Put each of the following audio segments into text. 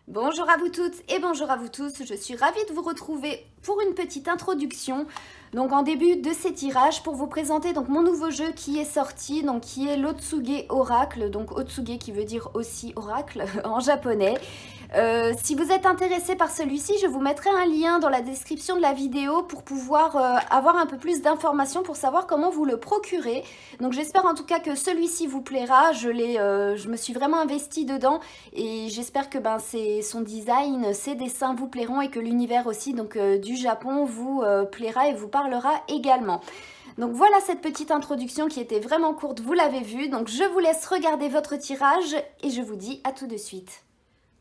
Bonjour à vous toutes et bonjour à vous tous, je suis ravie de vous retrouver pour une petite introduction donc en début de ces tirages pour vous présenter donc mon nouveau jeu qui est sorti, donc qui est l'Otsuge Oracle, donc Otsuge qui veut dire aussi oracle en japonais. Si vous êtes intéressé par celui-ci, je vous mettrai un lien dans la description de la vidéo pour pouvoir avoir un peu plus d'informations pour savoir comment vous le procurer. Donc j'espère en tout cas que celui-ci vous plaira, je me suis vraiment investie dedans et j'espère que son design, ses dessins vous plairont et que l'univers aussi donc, du Japon vous plaira et vous parlera également. Donc voilà cette petite introduction qui était vraiment courte, vous l'avez vu. Donc je vous laisse regarder votre tirage et je vous dis à tout de suite.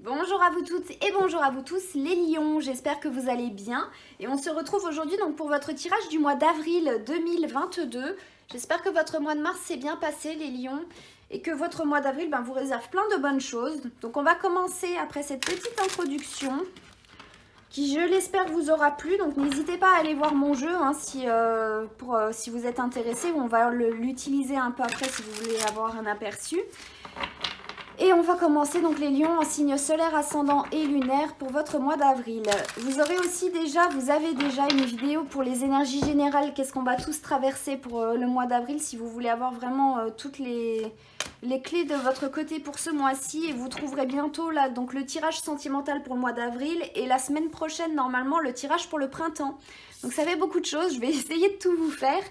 Bonjour à vous toutes et bonjour à vous tous les lions, j'espère que vous allez bien et on se retrouve aujourd'hui donc pour votre tirage du mois d'avril 2022. J'espère que votre mois de mars s'est bien passé les lions et que votre mois d'avril vous réserve plein de bonnes choses. Donc on va commencer après cette petite introduction qui je l'espère vous aura plu, donc n'hésitez pas à aller voir mon jeu hein, si vous êtes intéressé, on va l'utiliser un peu après si vous voulez avoir un aperçu. Et on va commencer donc les lions en signe solaire, ascendant et lunaire pour votre mois d'avril. Vous avez déjà une vidéo pour les énergies générales, qu'est-ce qu'on va tous traverser pour le mois d'avril, si vous voulez avoir vraiment toutes les clés de votre côté pour ce mois-ci. Et vous trouverez bientôt là donc le tirage sentimental pour le mois d'avril et la semaine prochaine normalement le tirage pour le printemps. Donc ça fait beaucoup de choses, je vais essayer de tout vous faire.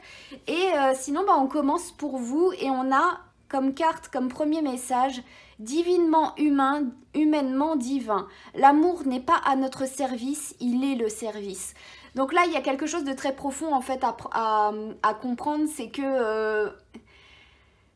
Et sinon on commence pour vous et on a comme carte, comme premier message, divinement humain, humainement divin. L'amour n'est pas à notre service, il est le service. Donc là, il y a quelque chose de très profond en fait à comprendre, c'est que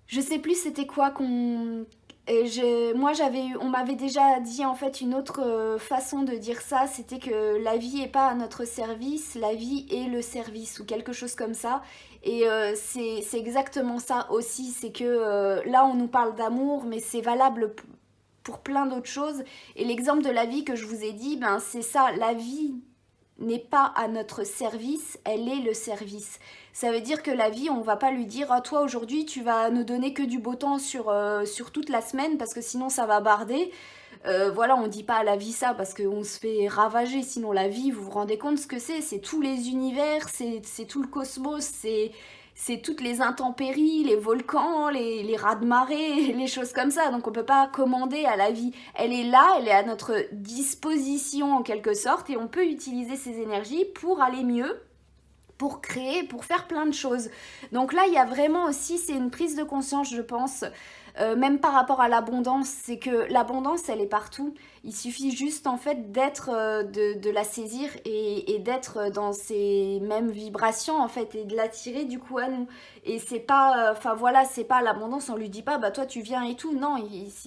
je sais plus c'était quoi qu'on... on m'avait déjà dit en fait une autre façon de dire ça, c'était que la vie est pas à notre service, la vie est le service ou quelque chose comme ça. Et c'est exactement ça aussi, c'est que là on nous parle d'amour, mais c'est valable pour plein d'autres choses. Et l'exemple de la vie que je vous ai dit, c'est ça, la vie n'est pas à notre service, elle est le service. Ça veut dire que la vie, on va pas lui dire ah, toi aujourd'hui tu vas nous donner que du beau temps sur toute la semaine parce que sinon ça va barder. Voilà, on dit pas à la vie ça parce qu'on se fait ravager. Sinon la vie, vous vous rendez compte ce que c'est tous les univers, c'est tout le cosmos, c'est toutes les intempéries, les volcans, les raz-de-marée, les choses comme ça. Donc on peut pas commander à la vie. Elle est là, elle est à notre disposition en quelque sorte et on peut utiliser ces énergies pour aller mieux, pour créer, pour faire plein de choses. Donc là, il y a vraiment aussi, c'est une prise de conscience, je pense, même par rapport à l'abondance, c'est que l'abondance, elle est partout. Il suffit juste, en fait, de la saisir et d'être dans ces mêmes vibrations, en fait, et de l'attirer, du coup, à nous. Et c'est pas, enfin, voilà, c'est pas l'abondance, on lui dit pas, bah, toi, tu viens et tout. Non,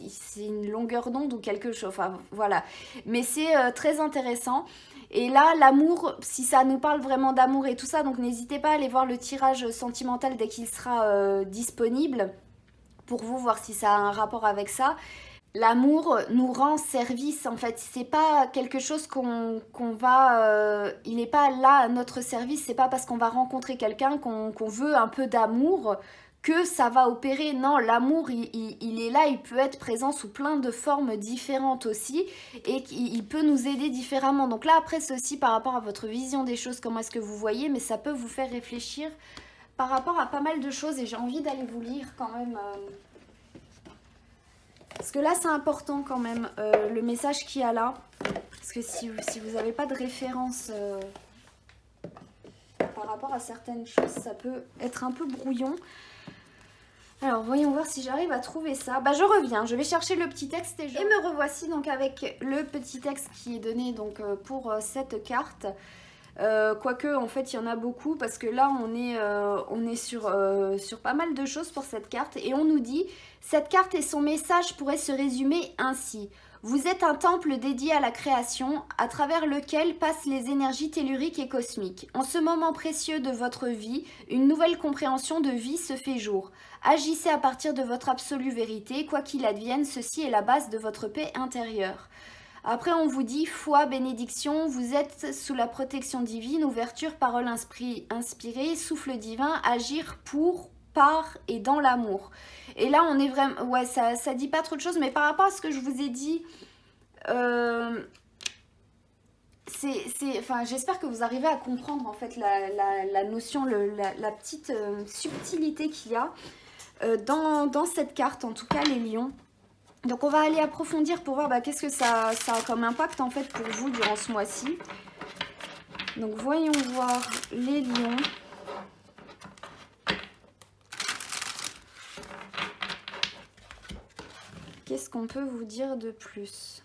c'est une longueur d'onde ou quelque chose, enfin, voilà. Mais c'est très intéressant. Et là, l'amour, si ça nous parle vraiment d'amour et tout ça, donc n'hésitez pas à aller voir le tirage sentimental dès qu'il sera disponible pour vous, voir si ça a un rapport avec ça. L'amour nous rend service, en fait, c'est pas quelque chose qu'on va... il n'est pas là à notre service, c'est pas parce qu'on va rencontrer quelqu'un qu'on veut un peu d'amour que ça va opérer. Non, l'amour, il est là, il peut être présent sous plein de formes différentes aussi et il peut nous aider différemment. Donc là, après, c'est aussi par rapport à votre vision des choses, comment est-ce que vous voyez, mais ça peut vous faire réfléchir par rapport à pas mal de choses et j'ai envie d'aller vous lire quand même... Parce que là, c'est important quand même, le message qu'il y a là. Parce que si vous n'avez pas de référence par rapport à certaines choses, ça peut être un peu brouillon. Alors, voyons voir si j'arrive à trouver ça. Bah, je reviens, je vais chercher le petit texte et me revoici donc avec le petit texte qui est donné donc, pour cette carte. Quoique en fait il y en a beaucoup parce que là on est sur pas mal de choses pour cette carte et on nous dit cette carte et son message pourraient se résumer ainsi. Vous êtes un temple dédié à la création à travers lequel passent les énergies telluriques et cosmiques. En ce moment précieux de votre vie, une nouvelle compréhension de vie se fait jour. Agissez à partir de votre absolue vérité, quoi qu'il advienne, ceci est la base de votre paix intérieure. Après, on vous dit foi, bénédiction, vous êtes sous la protection divine, ouverture, parole inspirée, souffle divin, agir pour, par et dans l'amour. Et là, on est vraiment... Ouais, ça dit pas trop de choses, mais par rapport à ce que je vous ai dit Enfin, j'espère que vous arrivez à comprendre en fait la notion, la petite subtilité qu'il y a dans cette carte, en tout cas les lions. Donc on va aller approfondir pour voir qu'est-ce que ça a comme impact en fait pour vous durant ce mois-ci. Donc voyons voir les lions. Qu'est-ce qu'on peut vous dire de plus ?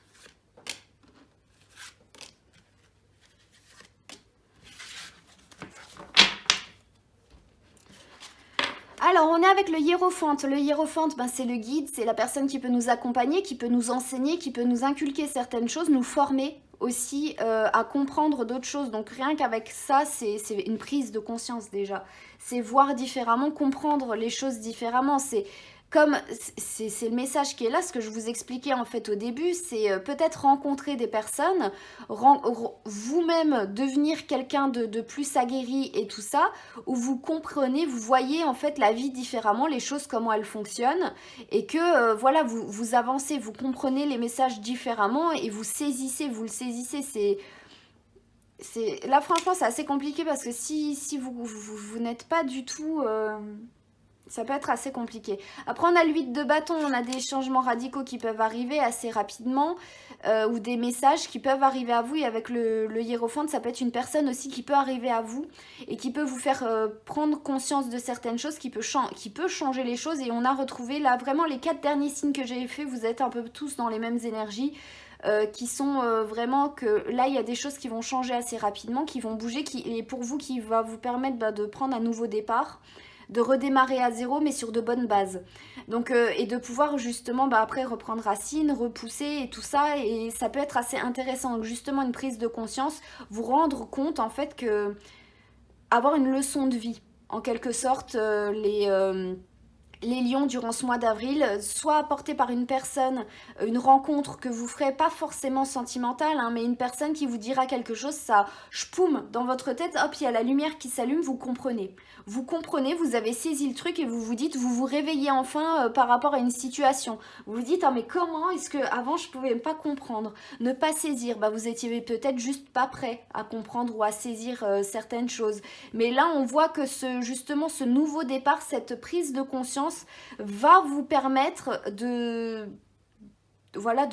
Alors, on est avec le hiérophante. Le hiérophante, c'est le guide, c'est la personne qui peut nous accompagner, qui peut nous enseigner, qui peut nous inculquer certaines choses, nous former aussi à comprendre d'autres choses. Donc rien qu'avec ça, c'est une prise de conscience déjà. C'est voir différemment, comprendre les choses différemment. C'est le message qui est là, ce que je vous expliquais en fait au début, c'est peut-être rencontrer des personnes, vous-même devenir quelqu'un de plus aguerri et tout ça, où vous comprenez, vous voyez en fait la vie différemment, les choses comment elles fonctionnent, et que voilà, vous avancez, vous comprenez les messages différemment et vous le saisissez, là franchement c'est assez compliqué parce que si vous n'êtes pas du tout... ça peut être assez compliqué. Après, on a le 8 de bâton, on a des changements radicaux qui peuvent arriver assez rapidement ou des messages qui peuvent arriver à vous. Et avec le hiérophante, ça peut être une personne aussi qui peut arriver à vous et qui peut vous faire prendre conscience de certaines choses, qui peut changer les choses. Et on a retrouvé là vraiment les 4 derniers signes que j'ai fait. Vous êtes un peu tous dans les mêmes énergies. Qui sont vraiment que là il y a des choses qui vont changer assez rapidement, qui vont bouger, et pour vous qui va vous permettre de prendre un nouveau départ, de redémarrer à zéro mais sur de bonnes bases. Donc et de pouvoir justement après reprendre racine, repousser et tout ça, et ça peut être assez intéressant. Donc justement une prise de conscience, vous rendre compte en fait que avoir une leçon de vie en quelque sorte, les lions durant ce mois d'avril, soit apportés par une personne, une rencontre que vous ferez pas forcément sentimentale, mais une personne qui vous dira quelque chose, ça chpoum dans votre tête, hop, il y a la lumière qui s'allume, vous comprenez. Vous comprenez, vous avez saisi le truc et vous vous dites, vous vous réveillez enfin par rapport à une situation. Vous vous dites, mais comment est-ce que avant je pouvais pas comprendre, ne pas saisir, vous étiez peut-être juste pas prêt à comprendre ou à saisir certaines choses. Mais là, on voit que justement ce nouveau départ, cette prise de conscience va vous permettre de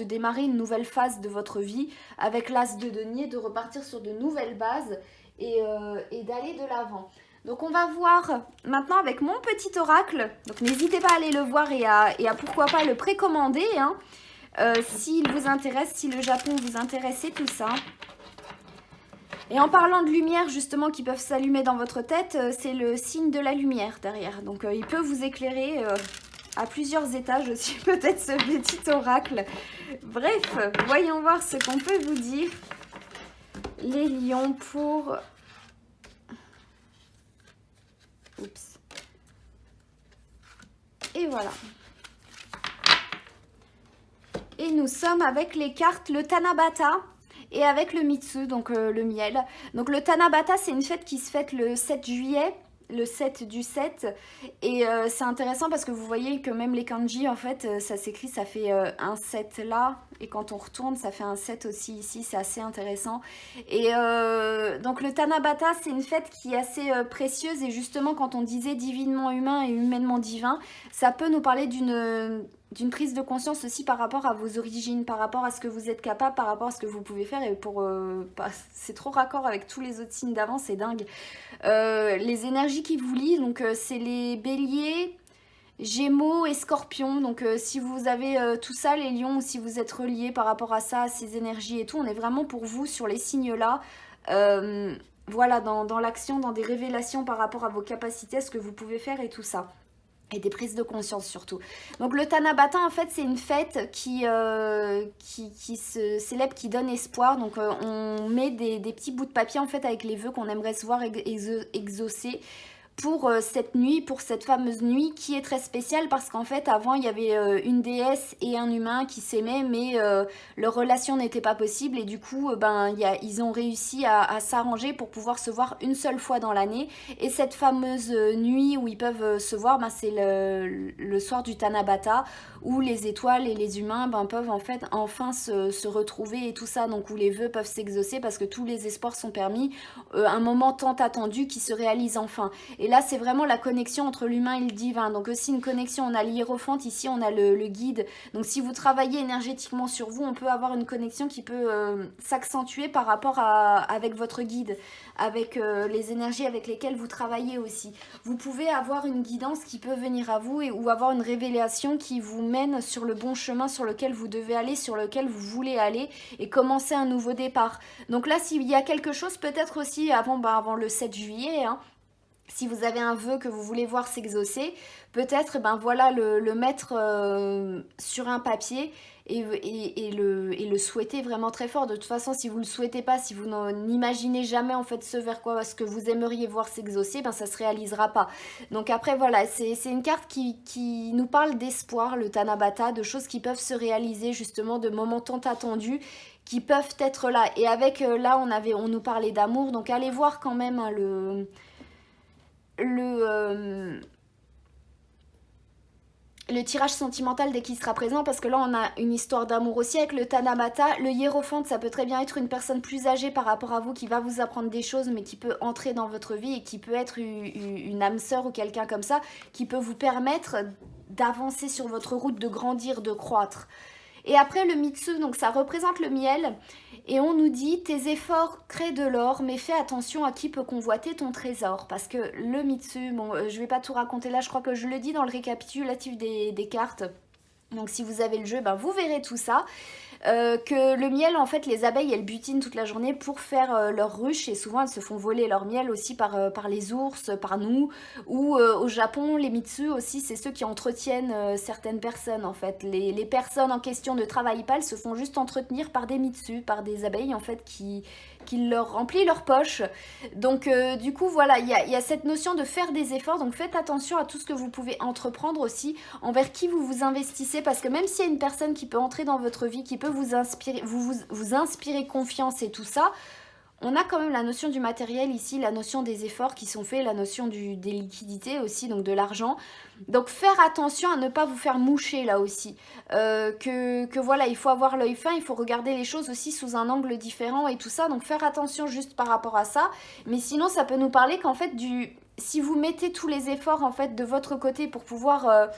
démarrer une nouvelle phase de votre vie avec l'as de denier, de repartir sur de nouvelles bases et d'aller de l'avant. Donc on va voir maintenant avec mon petit oracle, donc n'hésitez pas à aller le voir et à pourquoi pas le précommander, s'il vous intéresse, si le Japon vous intéresse et tout ça. Et en parlant de lumière justement qui peuvent s'allumer dans votre tête, c'est le signe de la lumière derrière. Donc il peut vous éclairer à plusieurs étages aussi, peut-être ce petit oracle. Bref, voyons voir ce qu'on peut vous dire. Les lions pour... Oups. Et voilà. Et nous sommes avec les cartes, le Tanabata. Et avec le Mitsu, donc le miel. Donc le Tanabata, c'est une fête qui se fête le 7 juillet, le 7 du 7. Et c'est intéressant parce que vous voyez que même les kanji, en fait, ça s'écrit, ça fait un 7 là. Et quand on retourne, ça fait un 7 aussi ici, c'est assez intéressant. Et donc le Tanabata, c'est une fête qui est assez précieuse. Et justement, quand on disait divinement humain et humainement divin, ça peut nous parler d'une prise de conscience aussi par rapport à vos origines, par rapport à ce que vous êtes capable, par rapport à ce que vous pouvez faire. Et c'est trop raccord avec tous les autres signes d'avant, c'est dingue. Les énergies qui vous lient, donc c'est les béliers, gémeaux et scorpions. Donc si vous avez tout ça, les lions, ou si vous êtes reliés par rapport à ça, à ces énergies et tout, on est vraiment pour vous sur les signes là. Voilà, dans l'action, dans des révélations par rapport à vos capacités, à ce que vous pouvez faire et tout ça. Et des prises de conscience surtout. Donc le Tanabata, en fait, c'est une fête qui se célèbre, qui donne espoir. Donc on met des petits bouts de papier, en fait, avec les vœux qu'on aimerait se voir exaucer pour cette nuit, pour cette fameuse nuit qui est très spéciale parce qu'en fait avant il y avait une déesse et un humain qui s'aimaient mais leur relation n'était pas possible et du coup ils ont réussi à s'arranger pour pouvoir se voir une seule fois dans l'année et cette fameuse nuit où ils peuvent se voir, c'est le soir du Tanabata où les étoiles et les humains peuvent en fait enfin se retrouver et tout ça, donc où les vœux peuvent s'exaucer parce que tous les espoirs sont permis, un moment tant attendu qui se réalise enfin. Et là c'est vraiment la connexion entre l'humain et le divin, donc aussi une connexion, on a l'hiérophante, ici on a le guide, donc si vous travaillez énergétiquement sur vous, on peut avoir une connexion qui peut s'accentuer par rapport avec votre guide, avec les énergies avec lesquelles vous travaillez aussi. Vous pouvez avoir une guidance qui peut venir à vous ou avoir une révélation qui vous mène sur le bon chemin sur lequel vous devez aller, sur lequel vous voulez aller et commencer un nouveau départ. Donc là, s'il y a quelque chose, peut-être aussi avant le 7 juillet, si vous avez un vœu que vous voulez voir s'exaucer, peut-être voilà, le mettre sur un papier et le souhaiter vraiment très fort. De toute façon, si vous ne le souhaitez pas, si vous n'imaginez jamais en fait ce vers quoi ce que vous aimeriez voir s'exaucer, ça se réalisera pas. Donc après voilà, c'est une carte qui nous parle d'espoir, le Tanabata, de choses qui peuvent se réaliser justement, de moments tant attendus qui peuvent être là. Et avec là on nous parlait d'amour, donc allez voir quand même le tirage sentimental dès qu'il sera présent, parce que là on a une histoire d'amour aussi avec le Tanabata. Le hiérophante, ça peut très bien être une personne plus âgée par rapport à vous qui va vous apprendre des choses mais qui peut entrer dans votre vie et qui peut être une âme sœur ou quelqu'un comme ça qui peut vous permettre d'avancer sur votre route, de grandir, de croître. Et après le Mitsu, donc ça représente le miel. Et on nous dit, tes efforts créent de l'or, mais fais attention à qui peut convoiter ton trésor. Parce que le Mitsu, je vais pas tout raconter là, je crois que je le dis dans le récapitulatif des cartes. Donc si vous avez le jeu, vous verrez tout ça. Que le miel, en fait, les abeilles, elles butinent toute la journée pour faire leur ruche et souvent elles se font voler leur miel aussi par les ours, par nous. Ou au Japon, les Mitsu aussi, c'est ceux qui entretiennent certaines personnes en fait. Les personnes en question ne travaillent pas, elles se font juste entretenir par des Mitsu, par des abeilles en fait qui leur remplit leur poche. Donc du coup voilà, il y a cette notion de faire des efforts, donc faites attention à tout ce que vous pouvez entreprendre aussi, envers qui vous vous investissez, parce que même s'il y a une personne qui peut entrer dans votre vie, qui peut vous inspirer, vous inspirer confiance et tout ça, on a quand même la notion du matériel ici, la notion des efforts qui sont faits, la notion des liquidités aussi, donc de l'argent. Donc faire attention à ne pas vous faire moucher là aussi. Que voilà, il faut avoir l'œil fin, il faut regarder les choses aussi sous un angle différent et tout ça. Donc faire attention juste par rapport à ça. Mais sinon, ça peut nous parler qu'en fait, si vous mettez tous les efforts en fait de votre côté pour pouvoir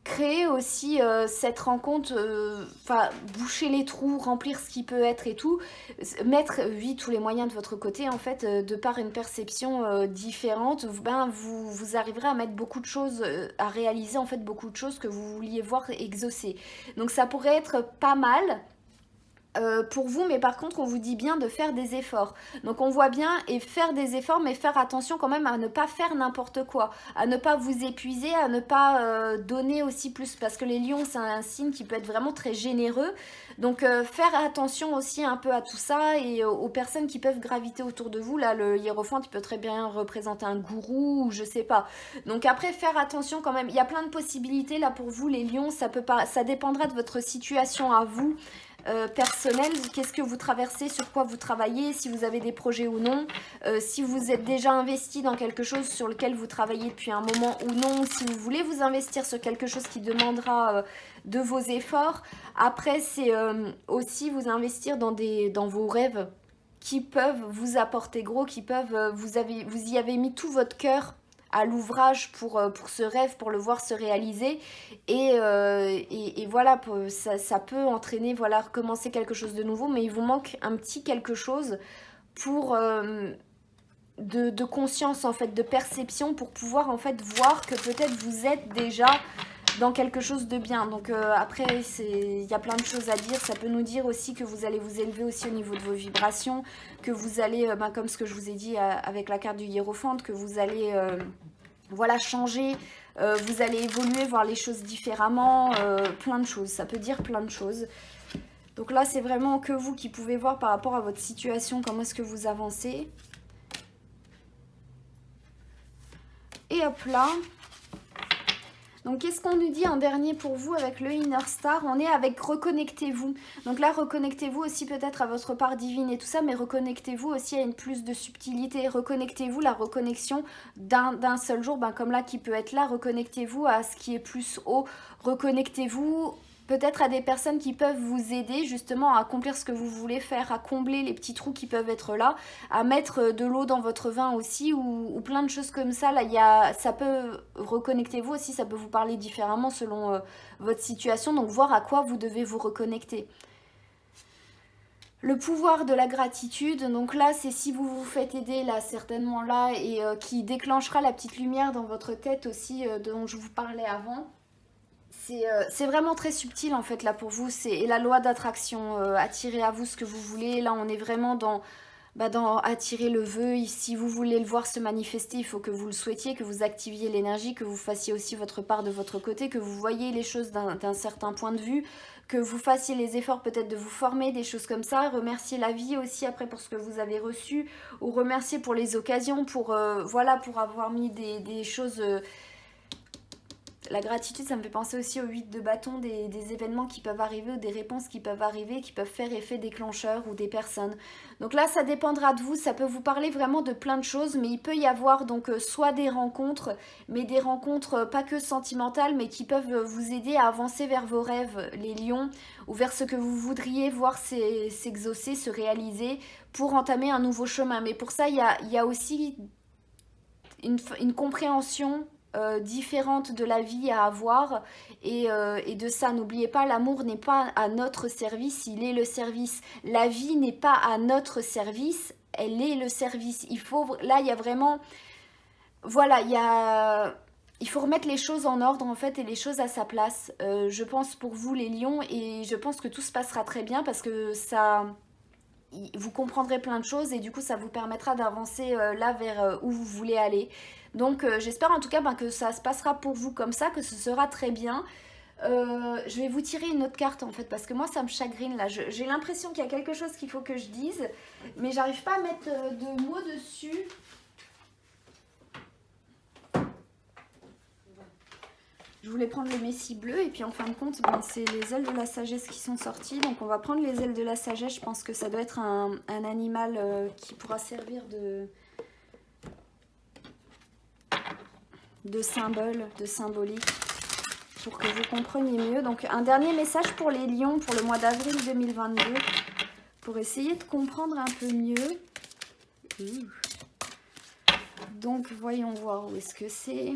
créer aussi cette rencontre, boucher les trous, remplir ce qui peut être et tout, mettre tous les moyens de votre côté en fait, de par une perception différente, vous arriverez à mettre beaucoup de choses, à réaliser en fait beaucoup de choses que vous vouliez voir exaucer. Donc ça pourrait être pas mal. Pour vous, mais par contre on vous dit bien de faire des efforts, donc on voit bien, et faire des efforts, mais faire attention quand même à ne pas faire n'importe quoi, à ne pas vous épuiser, à ne pas donner aussi plus, parce que les lions c'est un signe qui peut être vraiment très généreux, donc faire attention aussi un peu à tout ça et aux personnes qui peuvent graviter autour de vous. Là le hiérophante il peut très bien représenter un gourou ou je sais pas, donc après faire attention quand même, il y a plein de possibilités là pour vous les lions, ça dépendra de votre situation à vous, personnel, qu'est-ce que vous traversez, sur quoi vous travaillez, si vous avez des projets ou non, si vous êtes déjà investi dans quelque chose sur lequel vous travaillez depuis un moment ou non, si vous voulez vous investir sur quelque chose qui demandera de vos efforts. Après c'est aussi vous investir dans vos rêves qui peuvent vous apporter gros, qui peuvent, vous y avez mis tout votre cœur à l'ouvrage pour ce rêve, pour le voir se réaliser, et voilà, ça peut entraîner, voilà, recommencer quelque chose de nouveau, mais il vous manque un petit quelque chose pour de conscience en fait, de perception, pour pouvoir en fait voir que peut-être vous êtes déjà dans quelque chose de bien. Donc après il y a plein de choses à dire, ça peut nous dire aussi que vous allez vous élever aussi au niveau de vos vibrations, que vous allez, comme ce que je vous ai dit avec la carte du hiérophante, que vous allez voilà, changer, vous allez évoluer, voir les choses différemment, plein de choses, ça peut dire plein de choses. Donc là c'est vraiment que vous qui pouvez voir par rapport à votre situation, comment est-ce que vous avancez. hop là. Donc qu'est-ce qu'on nous dit en dernier pour vous avec le Inner Star? On est avec reconnectez-vous. Donc là, reconnectez-vous aussi peut-être à votre part divine et tout ça, mais reconnectez-vous aussi à une plus de subtilité. Reconnectez-vous, la reconnexion d'un seul jour, ben comme là qui peut être là, reconnectez-vous à ce qui est plus haut. Reconnectez-vous peut-être à des personnes qui peuvent vous aider justement à accomplir ce que vous voulez faire, à combler les petits trous qui peuvent être là, à mettre de l'eau dans votre vin aussi ou plein de choses comme ça. Là, ça peut, reconnectez-vous aussi, ça peut vous parler différemment selon votre situation, donc voir à quoi vous devez vous reconnecter. Le pouvoir de la gratitude, donc là c'est si vous vous faites aider là certainement là et qui déclenchera la petite lumière dans votre tête aussi dont je vous parlais avant. C'est vraiment très subtil en fait là pour vous, c'est la loi d'attraction, attirer à vous ce que vous voulez. Là on est vraiment dans attirer le vœu. Si vous voulez le voir se manifester, il faut que vous le souhaitiez, que vous activiez l'énergie, que vous fassiez aussi votre part de votre côté, que vous voyez les choses d'un certain point de vue, que vous fassiez les efforts peut-être de vous former, des choses comme ça. Remercier la vie aussi après pour ce que vous avez reçu, ou remercier pour les occasions, voilà, pour avoir mis des choses... La gratitude, ça me fait penser aussi au 8 de bâton, des événements qui peuvent arriver ou des réponses qui peuvent arriver, qui peuvent faire effet déclencheur ou des personnes. Donc là, ça dépendra de vous, ça peut vous parler vraiment de plein de choses, mais il peut y avoir donc soit des rencontres, mais des rencontres pas que sentimentales, mais qui peuvent vous aider à avancer vers vos rêves, les lions, ou vers ce que vous voudriez voir s'exaucer, se réaliser, pour entamer un nouveau chemin. Mais pour ça, il y a aussi une compréhension différente de la vie à avoir et de ça, n'oubliez pas, l'amour n'est pas à notre service, il est le service. La vie n'est pas à notre service, elle est le service. Là il y a vraiment, voilà, il faut remettre les choses en ordre en fait et les choses à sa place, je pense pour vous les lions, et je pense que tout se passera très bien parce que vous comprendrez plein de choses et du coup ça vous permettra d'avancer là vers où vous voulez aller. Donc j'espère en tout cas que ça se passera pour vous comme ça, que ce sera très bien. Je vais vous tirer une autre carte en fait parce que moi ça me chagrine là. J'ai l'impression qu'il y a quelque chose qu'il faut que je dise, mais j'arrive pas à mettre de mots dessus. Je voulais prendre le messie bleu et puis en fin de compte c'est les ailes de la sagesse qui sont sorties. Donc on va prendre les ailes de la sagesse. Je pense que ça doit être un animal qui pourra servir de symbole, de symbolique, pour que vous compreniez mieux. Donc un dernier message pour les lions pour le mois d'avril 2022, pour essayer de comprendre un peu mieux. Donc voyons voir où est-ce que c'est.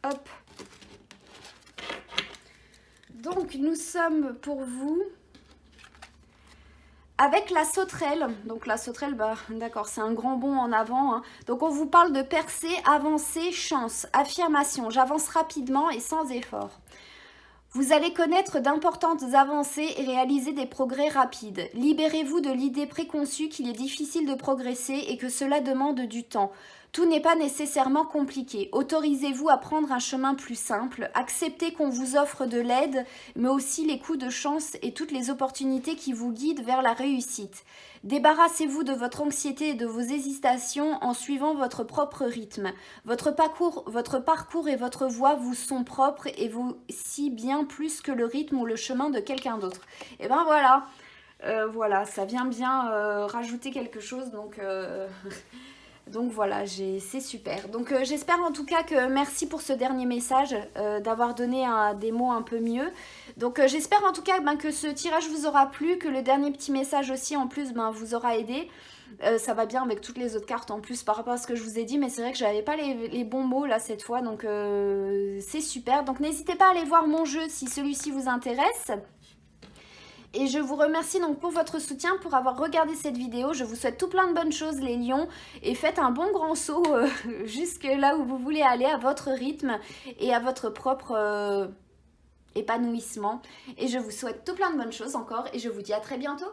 Hop. Donc nous sommes pour vous avec la sauterelle. Donc la sauterelle, d'accord, c'est un grand bond en avant, hein. Donc on vous parle de percée, avancée, chance, affirmation. J'avance rapidement et sans effort. Vous allez connaître d'importantes avancées et réaliser des progrès rapides. Libérez-vous de l'idée préconçue qu'il est difficile de progresser et que cela demande du temps. Tout n'est pas nécessairement compliqué. Autorisez-vous à prendre un chemin plus simple. Acceptez qu'on vous offre de l'aide, mais aussi les coups de chance et toutes les opportunités qui vous guident vers la réussite. Débarrassez-vous de votre anxiété et de vos hésitations en suivant votre propre rythme. Votre parcours et votre voie vous sont propres et vous si bien plus que le rythme ou le chemin de quelqu'un d'autre. Et ben voilà, voilà, ça vient bien rajouter quelque chose, donc... Donc voilà, c'est super. Donc j'espère en tout cas que, merci pour ce dernier message, d'avoir donné des mots un peu mieux. Donc j'espère en tout cas que ce tirage vous aura plu, que le dernier petit message aussi en plus vous aura aidé. Ça va bien avec toutes les autres cartes en plus par rapport à ce que je vous ai dit, mais c'est vrai que je n'avais pas les bons mots là cette fois, donc c'est super. Donc n'hésitez pas à aller voir mon jeu si celui-ci vous intéresse. Et je vous remercie donc pour votre soutien, pour avoir regardé cette vidéo. Je vous souhaite tout plein de bonnes choses les lions et faites un bon grand saut jusque là où vous voulez aller à votre rythme et à votre propre épanouissement. Et je vous souhaite tout plein de bonnes choses encore et je vous dis à très bientôt.